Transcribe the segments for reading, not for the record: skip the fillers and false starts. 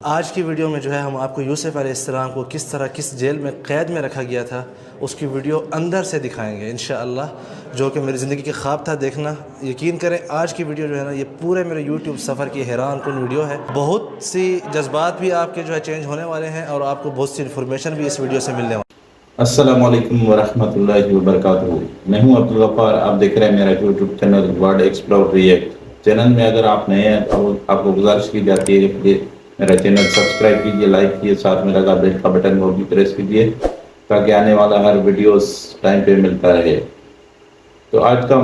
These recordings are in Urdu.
آج کی ویڈیو میں جو ہے ہم آپ کو یوسف علیہ السلام کو کس طرح کس جیل میں قید میں رکھا گیا تھا اس کی ویڈیو اندر سے دکھائیں گے انشاءاللہ، جو کہ میری زندگی کے خواب تھا دیکھنا۔ یقین کریں آج کی ویڈیو جو ہے نا یہ پورے میرے یوٹیوب سفر کی حیران کن ویڈیو ہے۔ بہت سی جذبات بھی آپ کے جو ہے چینج ہونے والے ہیں اور آپ کو بہت سی انفارمیشن بھی اس ویڈیو سے ملنے والی۔ السلام علیکم ورحمۃ اللہ وبرکاتہ۔ میں ہوں عبدالغفار، آپ دیکھ رہے ہیں میرا YouTube channel world explore react. Channel میں اگر آپ نئے ہیں تو آپ کو گزارش کی جاتی ہے کہ میرا چینل سبسکرائب کیجئے، لائک کیجئے، ساتھ میں لگا بیل کا بٹن وہ بھی پریس کیجئے تاکہ آنے والا ہر ویڈیوز ٹائم پہ ملتا رہے۔ تو آج کا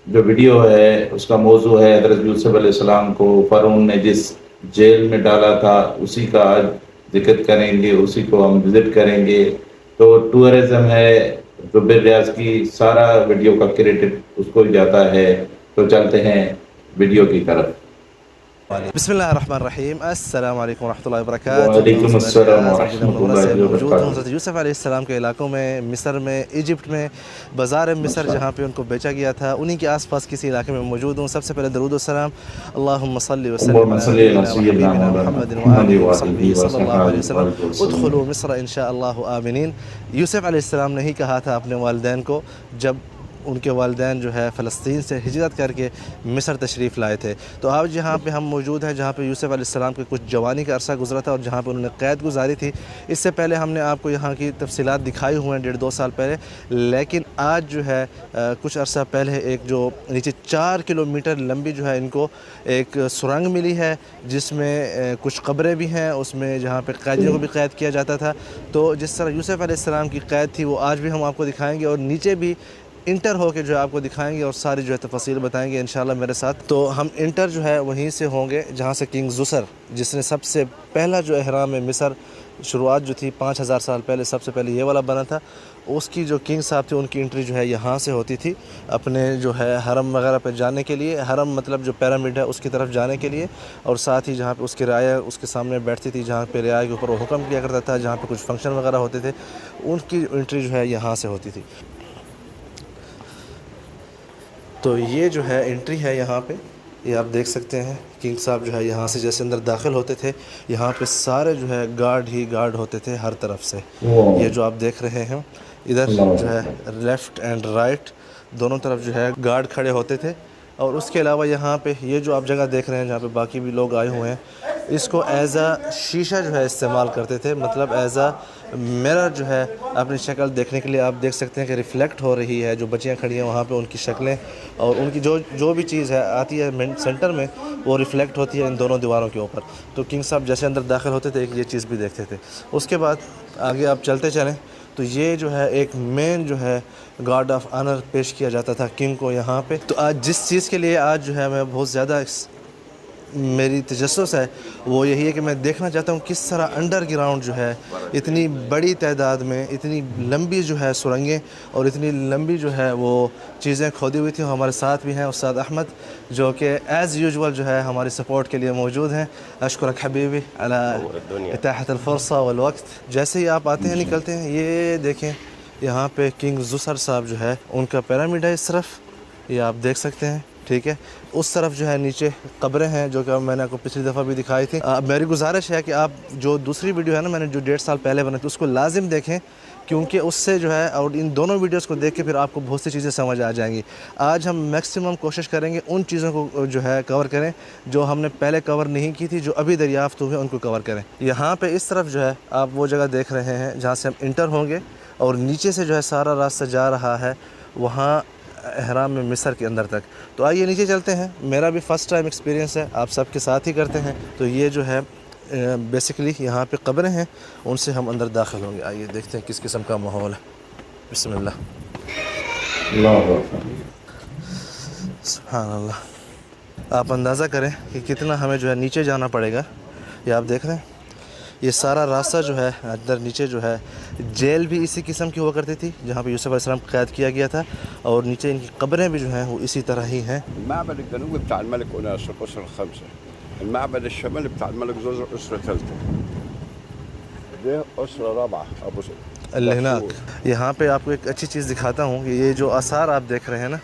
جو ویڈیو ہے اس کا موضوع ہے حضرت یوسف علیہ السلام کو فرعون نے جس جیل میں ڈالا تھا اسی کا آج ذکر کریں گے، اسی کو ہم وزٹ کریں گے۔ تو ٹورزم ہے جو ریاض کی سارا ویڈیو کا کریڈٹ اس کو جاتا ہے۔ تو چلتے ہیں ویڈیو کی طرف۔ بسم اللہ الرحمن الرحیم۔ السلام علیکم ورحمۃ اللہ وبرکاتہ۔ وعلیکم السلام ریاض ورحمۃ مدینہ منورہ سے اللہ موجود ہوں وبرکاتہ۔ حضرت یوسف علیہ السلام کے علاقوں میں، مصر میں، ایجپٹ میں، بازار مصر جہاں پہ ان کو بیچا گیا تھا، انہی کے آس پاس کسی علاقے میں موجود ہوں۔ سب سے پہلے درود و سلام، اللہم صلی وسلم علی حبیبنا محمد وآلہ وصحبہ صلی اللہ علیہ وسلم۔ ادخلوا مصر انشاءاللہ آمنین۔ یوسف علیہ السلام نے ہی کہا تھا اپنے والدین کو جب ان کے والدین جو ہے فلسطین سے ہجرت کر کے مصر تشریف لائے تھے۔ تو آج جہاں پہ ہم موجود ہیں، جہاں پہ یوسف علیہ السلام کے کچھ جوانی کا عرصہ گزرا تھا اور جہاں پہ انہوں نے قید گزاری تھی، اس سے پہلے ہم نے آپ کو یہاں کی تفصیلات دکھائی ہوئے ہیں 1.5-2 سال پہلے۔ لیکن آج جو ہے کچھ عرصہ پہلے ایک جو نیچے 4 کلومیٹر لمبی جو ہے ان کو ایک سرنگ ملی ہے جس میں کچھ قبریں بھی ہیں، اس میں جہاں پہ قیدیوں کو بھی قید کیا جاتا تھا۔ تو جس طرح یوسف علیہ السلام کی قید تھی وہ آج بھی ہم آپ کو دکھائیں گے اور نیچے بھی انٹر ہو کے جو ہے آپ کو دکھائیں گے اور ساری جو ہے تفاصیل بتائیں گے انشاءاللہ میرے ساتھ۔ تو ہم انٹر جو ہے وہیں سے ہوں گے جہاں سے کنگ زوسر، جس نے سب سے پہلا جو احرام مصر شروعات جو تھی 5000 سال پہلے، سب سے پہلے یہ والا بنا تھا، اس کی جو کنگ صاحب تھے ان کی انٹری جو ہے یہاں سے ہوتی تھی اپنے جو ہے حرم وغیرہ پہ جانے کے لیے۔ حرم مطلب جو پیرامڈ ہے اس کی طرف جانے کے لیے، اور ساتھ ہی جہاں پہ اس کی رعایا اس کے سامنے بیٹھتی تھی، جہاں پہ رعایا کے اوپر وہ حکم کیا کرتا تھا، جہاں پہ کچھ فنکشن وغیرہ ہوتے تھے، ان کی انٹری جو ہے یہاں سے ہوتی تھی۔ تو یہ جو ہے انٹری ہے یہاں پہ، یہ آپ دیکھ سکتے ہیں کنگ صاحب جو ہے یہاں سے جیسے اندر داخل ہوتے تھے، یہاں پہ سارے جو ہے گارڈ ہی گارڈ ہوتے تھے ہر طرف سے۔ یہ جو آپ دیکھ رہے ہیں ادھر جو ہے لیفٹ اینڈ رائٹ دونوں طرف جو ہے گارڈ کھڑے ہوتے تھے، اور اس کے علاوہ یہاں پہ یہ جو آپ جگہ دیکھ رہے ہیں جہاں پہ باقی بھی لوگ آئے ہوئے ہیں، اس کو ایز اے شیشہ جو ہے استعمال کرتے تھے، مطلب ایز اے میرر جو ہے اپنی شکل دیکھنے کے لیے۔ آپ دیکھ سکتے ہیں کہ ریفلیکٹ ہو رہی ہے، جو بچیاں کھڑی ہیں وہاں پہ ان کی شکلیں اور ان کی جو بھی چیز ہے آتی ہے سینٹر میں وہ ریفلیکٹ ہوتی ہے ان دونوں دیواروں کے اوپر۔ تو کنگ صاحب جیسے اندر داخل ہوتے تھے ایک یہ چیز بھی دیکھتے تھے۔ اس کے بعد آگے آپ چلتے چلیں تو یہ جو ہے ایک مین جو ہے گارڈ آف آنر پیش کیا جاتا تھا کنگ کو یہاں پہ۔ تو آج جس چیز کے لیے آج جو ہے میں بہت زیادہ میری تجسس ہے وہ یہی ہے کہ میں دیکھنا چاہتا ہوں کس طرح انڈر گراؤنڈ جو ہے اتنی بڑی تعداد میں اتنی لمبی جو ہے سرنگیں اور اتنی لمبی جو ہے وہ چیزیں کھودی ہوئی تھیں۔ ہمارے ساتھ بھی ہیں استاد احمد جو کہ ایز یوزول جو ہے ہماری سپورٹ کے لیے موجود ہیں۔ اشکرک حبیبی علی اتاحت الفرصہ والوقت۔ جیسے ہی آپ آتے ہیں نکلتے ہیں یہ دیکھیں یہاں پہ کنگ زوسر صاحب جو ہے ان کا پیرامڈ ہے اس طرف، یہ آپ دیکھ سکتے ہیں، ٹھیک ہے۔ اس طرف جو ہے نیچے قبریں ہیں جو کہ میں نے آپ کو پچھلی دفعہ بھی دکھائی تھی۔ میری گزارش ہے کہ آپ جو دوسری ویڈیو ہے نا میں نے جو 1.5 سال پہلے بنائی تھی اس کو لازم دیکھیں، کیونکہ اس سے جو ہے اور ان دونوں ویڈیوز کو دیکھ کے پھر آپ کو بہت سی چیزیں سمجھ آ جائیں گی۔ آج ہم میکسیمم کوشش کریں گے ان چیزوں کو جو ہے کور کریں جو ہم نے پہلے کور نہیں کی تھی، جو ابھی دریافت ہوئے ان کو کور کریں۔ یہاں پہ اس طرف جو ہے آپ وہ جگہ دیکھ رہے ہیں جہاں سے ہم انٹر ہوں گے اور نیچے سے جو ہے سارا راستہ جا رہا ہے وہاں احرام میں مصر کے اندر تک۔ تو آئیے نیچے چلتے ہیں، میرا بھی فرسٹ ٹائم ایکسپیرینس ہے، آپ سب کے ساتھ ہی کرتے ہیں۔ تو یہ جو ہے بیسیکلی یہاں پہ قبریں ہیں، ان سے ہم اندر داخل ہوں گے۔ آئیے دیکھتے ہیں کس قسم کا ماحول ہے۔ بسم اللہ، سبحان اللہ۔ آپ اندازہ کریں کہ کتنا ہمیں جو ہے نیچے جانا پڑے گا۔ یہ آپ دیکھ رہے ہیں یہ سارا راستہ جو ہے اندر نیچے جو ہے جیل بھی اسی قسم کی ہوا کرتی تھی جہاں پہ یوسف علیہ السلام قید کیا گیا تھا، اور نیچے ان کی قبریں بھی جو ہیں وہ اسی طرح ہی ہیں۔ المعبد الجنوبي بتاع الملك أناس الأسرة الخمسة، المعبد الشمالي بتاع الملك زوزر الأسرة الثالثة، ده أسرة رابعة أبو الہناک۔ یہاں پہ آپ کو ایک اچھی چیز دکھاتا ہوں کہ یہ جو آثار آپ دیکھ رہے ہیں نا،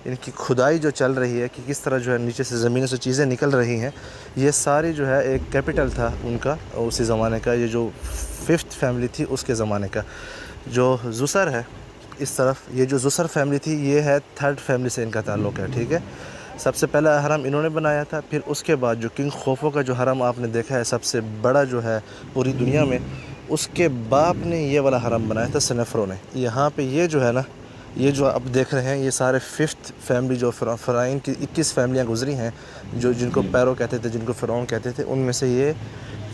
ان کی کھدائی جو چل رہی ہے کہ کس طرح جو ہے نیچے سے زمینوں سے چیزیں نکل رہی ہیں، یہ ساری جو ہے ایک کیپٹل تھا ان کا اسی زمانے کا، یہ جو 5th فیملی تھی اس کے زمانے کا. جو زسر ہے اس طرف، یہ جو زسر فیملی تھی یہ ہے 3rd فیملی سے ان کا تعلق ہے. ٹھیک ہے، سب سے پہلا حرم انہوں نے بنایا تھا، پھر اس کے بعد جو کنگ خوفو کا جو حرم آپ نے دیکھا ہے سب سے بڑا جو ہے پوری دنیا میں، اس کے باپ نے یہ والا حرم بنایا تھا سنفرو نے. یہاں پہ یہ جو ہے نا، یہ جو آپ دیکھ رہے ہیں یہ سارے 5th فیملی جو فرعون کی 21 فیملیاں گزری ہیں، جو جن کو پیرو کہتے تھے، جن کو فرعون کہتے تھے، ان میں سے یہ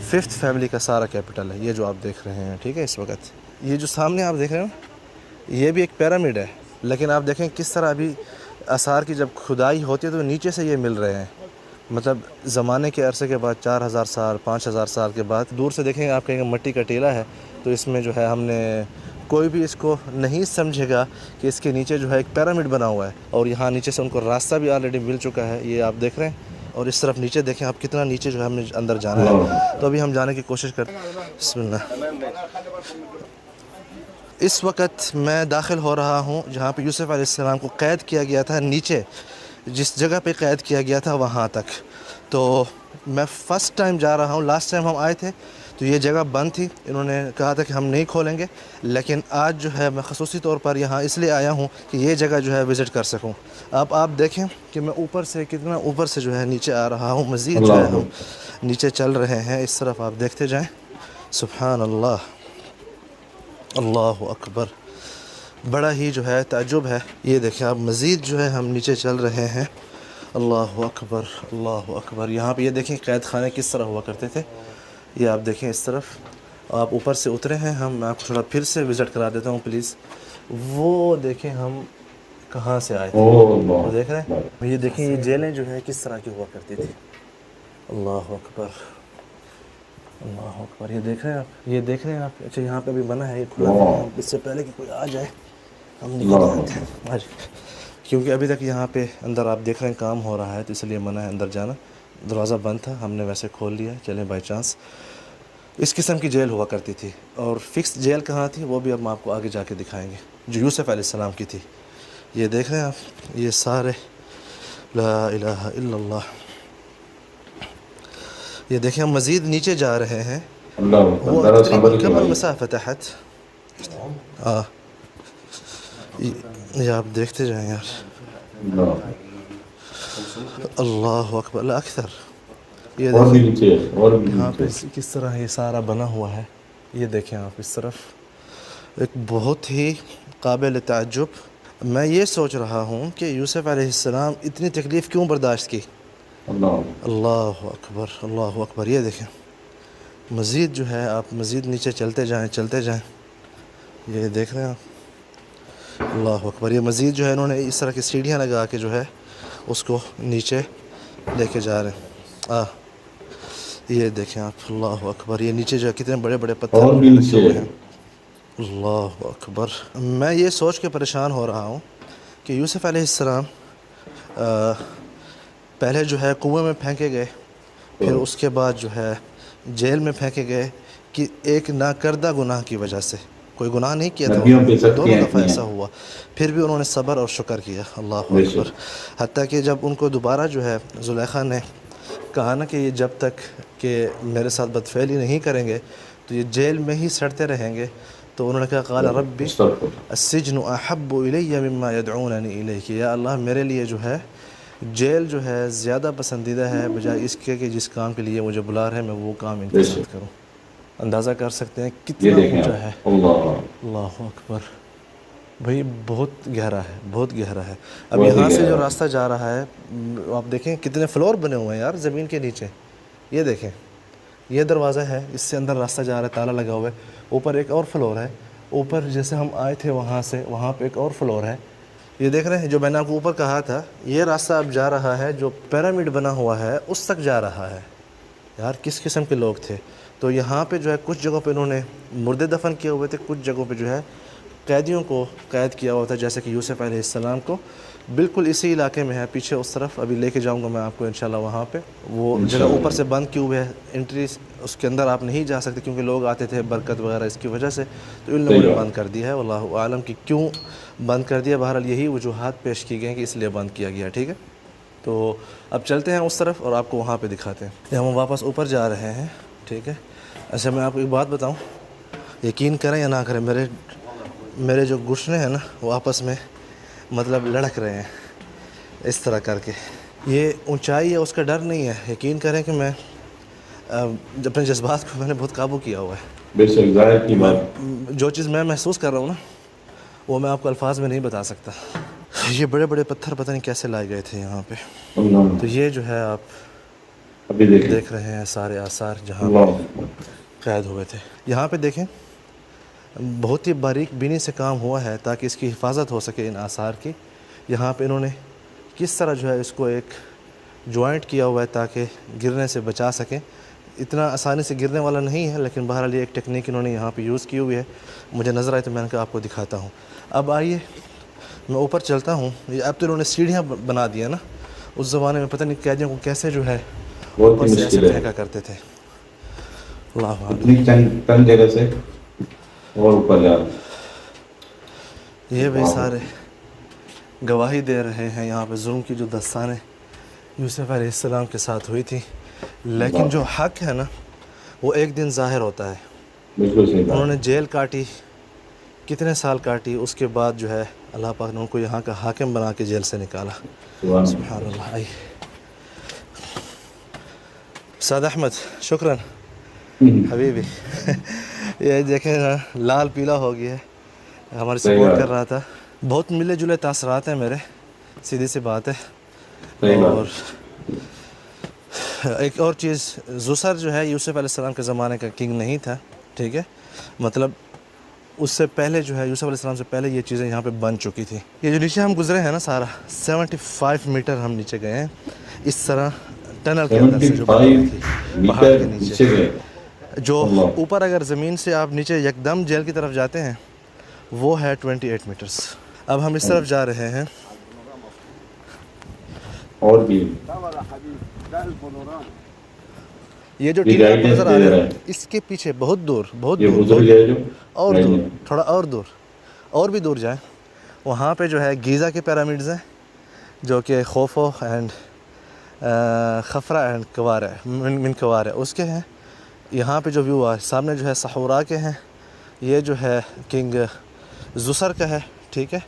5th فیملی کا سارا کیپٹل ہے یہ جو آپ دیکھ رہے ہیں. ٹھیک ہے، اس وقت یہ جو سامنے آپ دیکھ رہے ہیں یہ بھی ایک پیرامڈ ہے، لیکن آپ دیکھیں کس طرح ابھی آثار کی جب کھدائی ہوتی ہے تو نیچے سے یہ مل رہے ہیں. مطلب زمانے کے عرصے کے بعد 4000 سال 5000 سال کے بعد دور سے دیکھیں گے آپ کہیں گے مٹی کا ٹیلا ہے، تو اس میں جو ہے ہم نے کوئی بھی اس کو نہیں سمجھے گا کہ اس کے نیچے جو ہے ایک پیرامڈ بنا ہوا ہے، اور یہاں نیچے سے ان کو راستہ بھی آلریڈی مل چکا ہے، یہ آپ دیکھ رہے ہیں. اور اس طرف نیچے دیکھیں آپ کتنا نیچے جو ہے ہم نے اندر جانا ہے، تو ابھی ہم جانے کی کوشش کرتے ہیں. بسم اللہ. اس وقت میں داخل ہو رہا ہوں جہاں پہ یوسف علیہ السلام کو قید کیا گیا تھا، نیچے جس جگہ پہ قید کیا گیا تھا وہاں تک. تو میں فرسٹ ٹائم جا رہا ہوں، لاسٹ ٹائم ہم آئے تھے تو یہ جگہ بند تھی، انہوں نے کہا تھا کہ ہم نہیں کھولیں گے، لیکن آج جو ہے میں خصوصی طور پر یہاں اس لیے آیا ہوں کہ یہ جگہ جو ہے وزٹ کر سکوں. آپ دیکھیں کہ میں اوپر سے کتنا اوپر سے جو ہے نیچے آ رہا ہوں، مزید جو ہے ہم نیچے چل رہے ہیں. اس طرف آپ دیکھتے جائیں. سبحان اللہ، اللہ اکبر، بڑا ہی جو ہے تعجب ہے. یہ دیکھیں آپ مزید جو ہے ہم نیچے چل رہے ہیں. اللہ اکبر، اللہ اکبر. یہاں پہ یہ دیکھیں قید خانے کس طرح ہوا کرتے تھے، یہ آپ دیکھیں اس طرف. آپ اوپر سے اترے ہیں، میں آپ کو تھوڑا پھر سے وزٹ کرا دیتا ہوں پلیز. وہ دیکھیں ہم کہاں سے آئے تھے، وہ دیکھ رہے ہیں. یہ دیکھیں یہ جیلیں جو ہے کس طرح کی ہوا کرتی تھی. اللہ اکبر، اللہ اکبر. یہ دیکھ رہے ہیں آپ، یہ دیکھ رہے ہیں آپ. اچھا یہاں پہ بھی بنا ہے، یہ کھلا ہے، اس سے پہلے کہ کوئی آ جائے ہم نکل جاتے ہیں آج، کیونکہ ابھی تک یہاں پہ اندر آپ دیکھ رہے ہیں کام ہو رہا ہے، تو اس لیے منع ہے اندر جانا. دروازہ بند تھا، ہم نے ویسے کھول لیا. چلیں بائی چانس. اس قسم کی جیل ہوا کرتی تھی، اور فکس جیل کہاں تھی وہ بھی اب ہم آپ کو آگے جا کے دکھائیں گے، جو یوسف علیہ السلام کی تھی. یہ دیکھ رہے ہیں آپ، یہ سارے لا الہ الا اللہ. یہ دیکھیں ہم مزید نیچے جا رہے ہیں. وہ تقریباً کم مسافہ تحت. یہ آپ دیکھتے جائیں یار. اللہ اکبر، لا اکثر. یہ دیکھیں یہاں پہ کس طرح یہ سارا بنا ہوا ہے. یہ دیکھیں آپ اس طرف، ایک بہت ہی قابل تعجب. میں یہ سوچ رہا ہوں کہ یوسف علیہ السلام اتنی تکلیف کیوں برداشت کی. اللہ اکبر، اللہ اکبر. یہ دیکھیں مزید جو ہے آپ مزید نیچے چلتے جائیں چلتے جائیں. یہ دیکھ رہے ہیں آپ، اللہ اکبر. یہ مزید جو ہے انہوں نے اس طرح کی سیڑھیاں لگا کے جو ہے اس کو نیچے لے کے جا رہے ہیں. یہ دیکھیں آپ، اللہ اکبر. یہ نیچے جو ہے کتنے بڑے بڑے پتھر رکھے ہوئے ہیں. اللہ اکبر. میں یہ سوچ کے پریشان ہو رہا ہوں کہ یوسف علیہ السلام پہلے جو ہے کنویں میں پھینکے گئے، پھر اس کے بعد جو ہے جیل میں پھینکے گئے کہ ایک ناکردہ گناہ کی وجہ سے. کوئی گناہ نہیں کیا تھا، دونوں دفعہ ایسا ہوا، پھر بھی انہوں نے صبر اور شکر کیا. اللہ اکبر. حتیٰ کہ جب ان کو دوبارہ جو ہے زلیخا نے کہا نا کہ یہ جب تک کہ میرے ساتھ بدفعلی نہیں کریں گے تو یہ جیل میں ہی سڑتے رہیں گے، تو انہوں نے کہا قال ربی السجن احب الی مما یدعوننی الیہ، کہ یا اللہ میرے لیے جو ہے جیل جو ہے زیادہ پسندیدہ ہے بجائے اس کے کہ جس کام کے لیے مجھے بلا رہے ہیں میں وہ کام ان کے ساتھ کروں. اندازہ کر سکتے ہیں کتنا اونچا ہے. اللہ اکبر. بھئی بہت گہرا ہے، بہت گہرا ہے. اب یہاں سے جو راستہ جا رہا ہے آپ دیکھیں کتنے فلور بنے ہوئے ہیں یار زمین کے نیچے. یہ دیکھیں یہ دروازہ ہے، اس سے اندر راستہ جا رہا ہے، تالا لگا ہوا ہے. اوپر ایک اور فلور ہے، اوپر جیسے ہم آئے تھے وہاں سے وہاں پہ ایک اور فلور ہے. یہ دیکھ رہے ہیں جو میں نے آپ کو اوپر کہا تھا، یہ راستہ اب جا رہا ہے جو پیرامڈ بنا ہوا ہے اس تک جا رہا ہے. یار کس قسم کے لوگ تھے. تو یہاں پہ جو ہے کچھ جگہوں پہ انہوں نے مردے دفن کیے ہوئے تھے، کچھ جگہوں پہ جو ہے قیدیوں کو قید کیا ہوا تھا جیسے کہ یوسف علیہ السلام کو، بالکل اسی علاقے میں ہے پیچھے اس طرف. ابھی لے کے جاؤں گا میں آپ کو انشاءاللہ وہاں پہ. وہ جگہ اوپر سے بند کی ہوئے ہے، انٹری اس کے اندر آپ نہیں جا سکتے کیونکہ لوگ آتے تھے برکت وغیرہ اس کی وجہ سے، تو ان لوگوں نے بند کر دیا ہے. واللہ عالم کہ کیوں بند کر دیا. بہرحال یہی وجوہات پیش کی گئی ہیں کہ اس لیے بند کیا گیا. ٹھیک ہے، تو اب چلتے ہیں اس طرف اور آپ کو وہاں پہ دکھاتے ہیں. ہم واپس اوپر جا رہے ہیں. ٹھیک ہے. اچھا میں آپ کو ایک بات بتاؤں، یقین کریں یا نہ کریں، میرے جو گھٹنے ہیں نا وہ آپس میں مطلب لڑک رہے ہیں اس طرح کر کے. یہ اونچائی ہے، اس کا ڈر نہیں ہے. یقین کریں کہ میں اپنے جذبات کو میں نے بہت قابو کیا ہوا ہے. بے شک ظاہر کی بات، جو چیز میں محسوس کر رہا ہوں نا وہ میں آپ کو الفاظ میں نہیں بتا سکتا. یہ بڑے بڑے پتھر پتہ نہیں کیسے لائے گئے تھے یہاں پہ. تو یہ جو ہے آپ ابھی دیکھ رہے ہیں سارے آثار جہاں پہ قید ہوئے تھے. یہاں پہ دیکھیں بہت ہی باریک بینی سے کام ہوا ہے تاکہ اس کی حفاظت ہو سکے ان آثار کی. یہاں پہ انہوں نے کس طرح جو ہے اس کو ایک جوائنٹ کیا ہوا ہے تاکہ گرنے سے بچا سکیں. اتنا آسانی سے گرنے والا نہیں ہے لیکن بہرحال یہ ایک ٹیکنیک انہوں نے یہاں پہ یوز کی ہوئی ہے. مجھے نظر آئی تو میں نے کہا آپ کو دکھاتا ہوں. اب آئیے میں اوپر چلتا ہوں. اب تو انہوں نے سیڑھیاں بنا دیا نا، اس زمانے میں پتہ نہیں قیدیوں کو کیسے جو ہے اوپر سے ایسے پھینکا کرتے تھے. اللہ اتنی چند جگہ سے اور اوپر جا. یہ بھی سارے گواہی دے رہے ہیں یہاں پہ ظلم کی جو داستانیں یوسف علیہ السلام کے ساتھ ہوئی تھی. لیکن جو حق ہے نا وہ ایک دن ظاہر ہوتا ہے. بالکل صحیح. انہوں نے جیل کاٹی، کتنے سال کاٹی، اس کے بعد جو ہے اللہ پاک نے ان کو یہاں کا حاکم بنا کے جیل سے نکالا. سبحان اللہ. آئی سعد احمد شکراً حبیبی. یہ دیکھیں نا لال پیلا ہو گیا ہے، ہماری سپورٹ کر رہا تھا. بہت ملے جلے تاثرات ہیں میرے، سیدھی سی بات ہے. اور ایک اور چیز، زسر جو ہے یوسف علیہ السلام کے زمانے کا کنگ نہیں تھا. ٹھیک ہے، مطلب اس سے پہلے جو ہے یوسف علیہ السلام سے پہلے یہ چیزیں یہاں پہ بن چکی تھی. یہ جو نیچے ہم گزرے ہیں نا سارا 75 میٹر ہم نیچے گئے ہیں اس طرح ٹنل کے اندر سے جو بنی تھی پہاڑ کے نیچے. جو اوپر اگر زمین سے آپ نیچے یکدم جیل کی طرف جاتے ہیں وہ ہے 28 میٹرز. اب ہم اس طرف جا رہے ہیں. اور بھی یہ جو ٹی وی آپ کو نظر آ رہا ہے اس کے پیچھے بہت دور اور دور، تھوڑا اور دور، اور بھی دور جائیں، وہاں پہ جو ہے گیزا کے پیرامڈز ہیں جو کہ خوفو اینڈ خفرہ اینڈ کوارہ من کوارہ اس کے ہیں. یہاں پہ جو ویو ہے سامنے جو ہے صحورا کے ہیں، یہ جو ہے کنگ زسر کا ہے. ٹھیک ہے،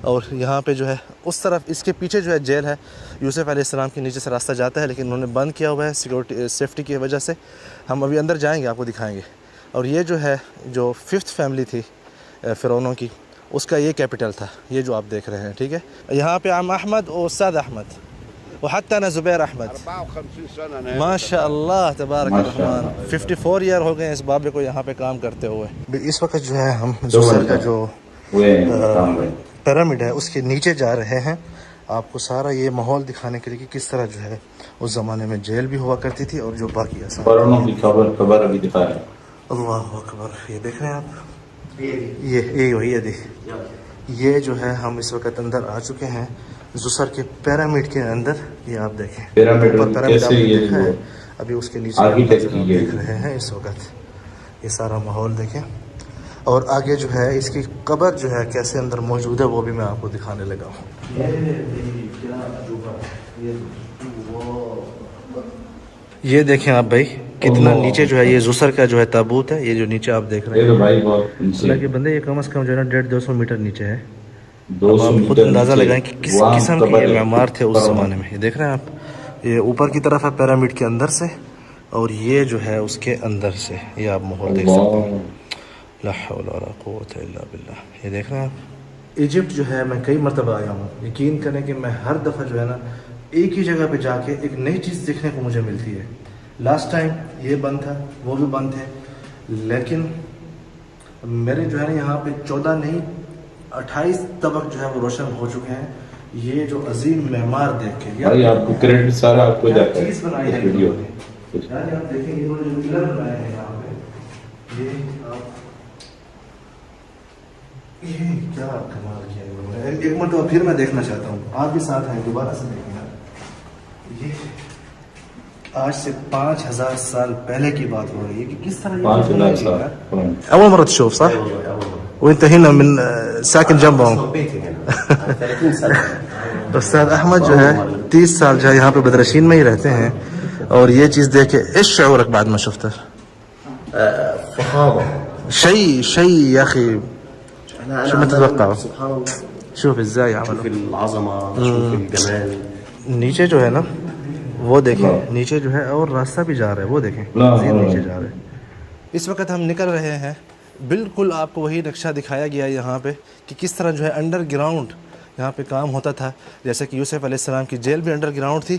اور یہاں پہ جو ہے اس طرف اس کے پیچھے جو ہے جیل ہے. یوسف علیہ السلام کے نیچے سے راستہ جاتا ہے لیکن انہوں نے بند کیا ہوا ہے سیکورٹی سیفٹی کی وجہ سے. ہم ابھی اندر جائیں گے، آپ کو دکھائیں گے. اور یہ جو ہے جو 5th فیملی تھی فرعونوں کی، اس کا یہ کیپٹل تھا یہ جو آپ دیکھ رہے ہیں. ٹھیک ہے، یہاں پہ عم احمد اور استاد احمد وحتى انا زبیر احمد 54 سنة ما شاء اللہ تبارک الرحمن. 54 ایئر ہو گئے اس بابے کو یہاں پہ کام کرتے ہوئے. اس وقت جو ہے ہم زسر کا جو پیرامڈ ہے اس کے نیچے جا رہے ہیں آپ کو سارا یہ ماحول دکھانے کے لیے کہ کس طرح جو ہے اس زمانے میں جیل بھی ہوا کرتی تھی اور جو باقی فرعونوں کی خبر ابھی دکھا رہے ہیں. اللہ اکبر. یہ دیکھ رہے ہیں آپ، یہ وہی ہے. یہ جو ہے ہم اس وقت اندر آ چکے ہیں زسر کے پیرامڈ کے اندر. یہ آپ دیکھیں پیرامڈ کیسے دیکھا ہے، ابھی اس کے نیچے دیکھ رہے ہیں اس وقت. یہ سارا ماحول دیکھیں، اور آگے جو ہے اس کی قبر جو ہے کیسے اندر موجود ہے وہ بھی میں آپ کو دکھانے لگا ہوں. یہ دیکھیں آپ بھائی کتنا نیچے جو ہے یہ زسر کا جو ہے تابوت ہے. یہ جو نیچے آپ دیکھ رہے ہیں اللہ کے بندے، یہ کم از کم جو ہے نا 150-200 میٹر نیچے ہے. اب آپ خود اندازہ لگائیں کہ کس قسم کے یہ معمار تھے اس زمانے میں. یہ دیکھ رہے ہیں آپ، یہ اوپر کی طرف ہے پیرامڈ کے اندر سے، اور یہ جو ہے اس کے اندر سے. یہ آپ ماحول دیکھ سکتے ہیں. لا حول ولا قوت الا باللہ. یہ دیکھ رہے ہیں آپ. ایجپٹ جو ہے میں کئی مرتبہ آیا ہوں، یقین کریں کہ میں ہر دفعہ جو ہے نا ایک ہی جگہ پہ جا کے ایک نئی چیز دیکھنے کو مجھے ملتی ہے. لاسٹ ٹائم یہ بند تھا، وہ بھی بند تھے، لیکن میرے جو ہے نا یہاں پہ 14 نہیں 28 طبق جو ہے وہ روشن ہو چکے ہیں. یہ جو عظیم معمار دیکھ کے آپ کو کریڈٹ سارا آپ کو جاتا ہے. چیز بنائی ہے ویڈیو یعنی آپ دیکھیں انہوں نے جو پلر بنائے ہیں یہاں پہ، یہ آپ 14 نہیں 28 طبق جو ہے وہ روشن ہو چکے ہیں. یہ جو عظیم معمار دیکھ کے، یار چیز بنائی ہے انہوں نے جو پلر بنائے ہیں یہاں پہ، یہ آپ دیکھیں انہوں نے جو پلر بنائے ہیں یہاں پہ، یہ 14 نہیں 28 طبق جو ہے وہ روشن ہو چکے ہیں. یہ کیا کمال کیا انہوں نے. ایک مرتبہ پھر میں دیکھنا چاہتا ہوں, آپ بھی ساتھ ہیں, دوبارہ سے دیکھیں. یہ آج سے 5000 سال پہلے کی بات ہو رہی ہے کہ کس طرح 5000 سال. اول مرة تشوف صح؟ وانت هنا من ساكن جنبهم. بيتي هنا 30 سنة. استاذ احمد جو ہے 30 سال جو ہے یہاں پہ بدرشین میں ہی رہتے ہیں, اور یہ چیز دیکھ کے ايش شعورك بعد ما شفته؟ فخامة. شيء يا اخي شو ما تتوقعوا. سبحان الله. شوف ازاي شوف عملوا العظمة، شوف الجمال. نیچے جو ہے نا وہ دیکھیں, نیچے جو ہے اور راستہ بھی جا رہا ہے, وہ دیکھیں نیچے جا رہے ہیں. اس وقت ہم نکل رہے ہیں, بالکل آپ کو وہی نقشہ دکھایا گیا یہاں پہ کہ کس طرح جو ہے انڈر گراؤنڈ یہاں پہ کام ہوتا تھا. جیسے کہ یوسف علیہ السلام کی جیل بھی انڈر گراؤنڈ تھی,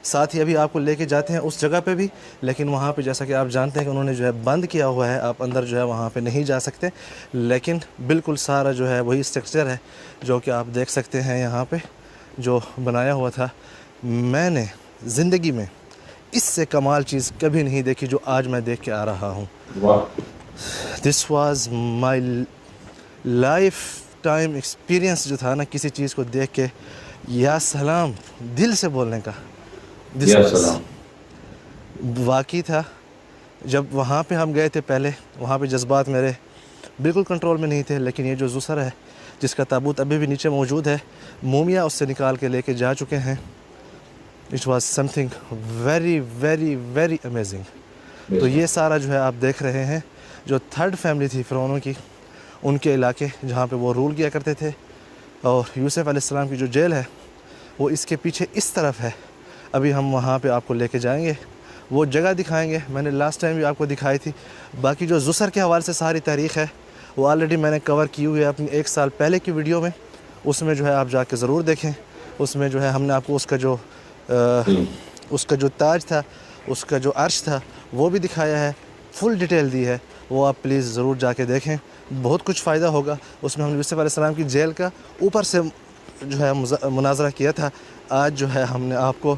ساتھ ہی ابھی آپ کو لے کے جاتے ہیں اس جگہ پہ بھی, لیکن وہاں پہ جیسا کہ آپ جانتے ہیں کہ انہوں نے جو ہے بند کیا ہوا ہے, آپ اندر جو ہے وہاں پہ نہیں جا سکتے, لیکن بالکل سارا جو ہے وہی اسٹرکچر ہے جو کہ آپ دیکھ سکتے ہیں یہاں پہ جو بنایا ہوا تھا. میں نے زندگی میں اس سے کمال چیز کبھی نہیں دیکھی جو آج میں دیکھ کے آ رہا ہوں. This was my life time experience جو تھا نا کسی چیز کو دیکھ کے, یا سلام دل سے بولنے کا. یا سلام واقعی تھا. جب وہاں پہ ہم گئے تھے پہلے, وہاں پہ جذبات میرے بالکل کنٹرول میں نہیں تھے, لیکن یہ جو زسر ہے جس کا تابوت ابھی بھی نیچے موجود ہے, مومیا اس سے نکال کے لے کے جا چکے ہیں. It was some thing very very very amazing. تو یہ سارا جو ہے آپ دیکھ رہے ہیں جو تھرڈ فیملی تھی فرعونوں کی, ان کے علاقے جہاں پہ وہ رول کیا کرتے تھے, اور یوسف علیہ السلام کی جو جیل ہے وہ اس کے پیچھے اس طرف ہے. ابھی ہم وہاں پہ آپ کو لے کے جائیں گے, وہ جگہ دکھائیں گے. میں نے لاسٹ ٹائم بھی آپ کو دکھائی تھی. باقی جو زسر کے حوالے سے ساری تاریخ ہے وہ آلریڈی میں نے کور کی ہوئی ہے اپنی 1 سال پہلے کی ویڈیو میں, اس میں جو ہے آپ جا کے ضرور دیکھیں. اس میں جو ہے ہم نے آپ کو اس کا جو تاج تھا, اس کا جو عرش تھا وہ بھی دکھایا ہے, فل ڈیٹیل دی ہے. وہ آپ پلیز ضرور جا کے دیکھیں, بہت کچھ فائدہ ہوگا. اس میں ہم نے یوسف علیہ السلام کی جیل کا اوپر سے جو ہے مناظرہ کیا تھا. آج جو ہے ہم نے آپ کو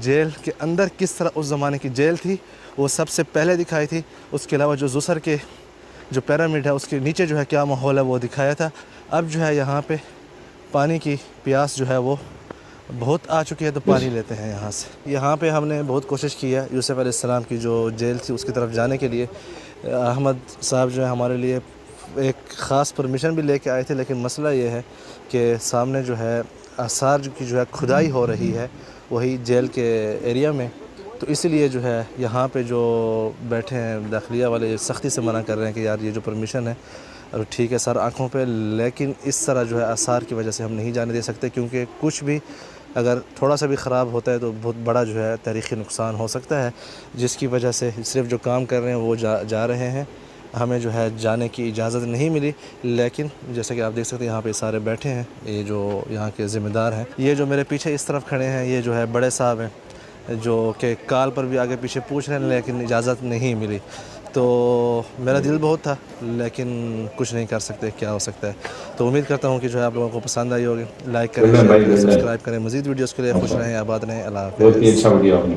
جیل کے اندر کس طرح اس زمانے کی جیل تھی وہ سب سے پہلے دکھائی تھی. اس کے علاوہ جو زسر کے جو پیرامڈ ہے اس کے نیچے جو ہے کیا ماحول ہے وہ دکھایا تھا. اب جو ہے یہاں پہ پانی کی پیاس جو ہے وہ بہت آ چکی ہے, تو پانی لیتے ہیں یہاں سے. یہاں پہ ہم نے بہت کوشش کی ہے یوسف علیہ السلام کی جو جیل تھی اس کی طرف جانے کے لیے. احمد صاحب جو ہے ہمارے لیے ایک خاص پرمیشن بھی لے کے آئے تھے, لیکن مسئلہ یہ ہے کہ سامنے جو ہے آثار کی جو ہے کھدائی ہو رہی ہے وہی جیل کے ایریا میں, تو اسی لیے جو ہے یہاں پہ جو بیٹھے ہیں داخلیہ والے سختی سے منع کر رہے ہیں کہ یار یہ جو پرمیشن ہے ٹھیک ہے سر آنکھوں پہ, لیکن اس طرح جو ہے آثار کی وجہ سے ہم نہیں جانے دے سکتے, کیونکہ کچھ بھی اگر تھوڑا سا بھی خراب ہوتا ہے تو بہت بڑا جو ہے تاریخی نقصان ہو سکتا ہے, جس کی وجہ سے صرف جو کام کر رہے ہیں وہ جا رہے ہیں. ہمیں جو ہے جانے کی اجازت نہیں ملی, لیکن جیسا کہ آپ دیکھ سکتے ہیں یہاں پہ سارے بیٹھے ہیں, یہ جو یہاں کے ذمہ دار ہیں. یہ جو میرے پیچھے اس طرف کھڑے ہیں یہ جو ہے بڑے صاحب ہیں جو کہ کال پر بھی آگے پیچھے پوچھ رہے ہیں, لیکن اجازت نہیں ملی. تو میرا دل بہت تھا لیکن کچھ نہیں کر سکتے, کیا ہو سکتا ہے. تو امید کرتا ہوں کہ جو ہے آپ لوگوں کو پسند آئی ہوگی. لائک کریں, شیئر کریں, سبسکرائب کریں. مزید ویڈیوز کے لیے خوش رہیں, آباد رہیں. اللہ حافظ. بہت ہی اچھا ویڈیو آپ نے.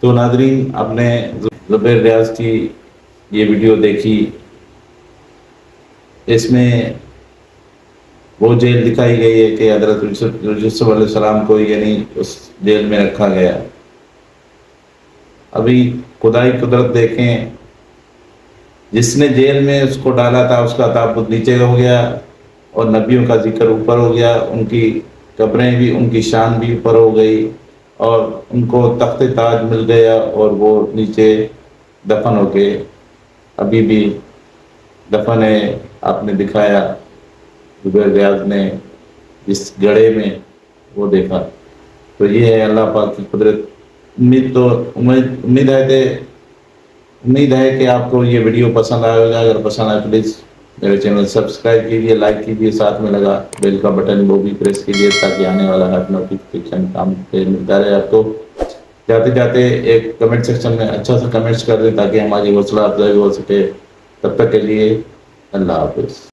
تو ناظرین, آپ نے زبیر ریاض کی یہ ویڈیو دیکھی, اس میں وہ جیل دکھائی گئی ہے کہ حضرت یوسف علیہ السلام کو یعنی اس جیل میں رکھا گیا. ابھی خدائی قدرت دیکھیں, جس نے جیل میں اس کو ڈالا تھا اس کا تابوت نیچے ہو گیا اور نبیوں کا ذکر اوپر ہو گیا, ان کی قبریں بھی, ان کی شان بھی اوپر ہو گئی, اور ان کو تخت تاج مل گیا, اور وہ نیچے دفن ہو کے ابھی بھی دفن ہے. آپ نے دکھایا زبیر ریاض نے جس گڑھے میں وہ دیکھا. تو یہ ہے اللہ پاک کی قدرت. امید ہے کہ آپ کو یہ ویڈیو پسند آئے گا. اگر پسند آئے پلیز میرے چینل سبسکرائب کیجیے, لائک کیجیے, ساتھ میں لگا بیل کا بٹن وہ بھی پریس کیجیے تاکہ آنے والا ہر نوٹیفیکیشن کام پہ ملتا رہے آپ کو. جاتے جاتے ایک کمنٹ سیکشن میں اچھا سا کمنٹس کر دیں تاکہ ہماری حوصلہ افزائی ہو سکے. تب تک کے لیے اللہ حافظ.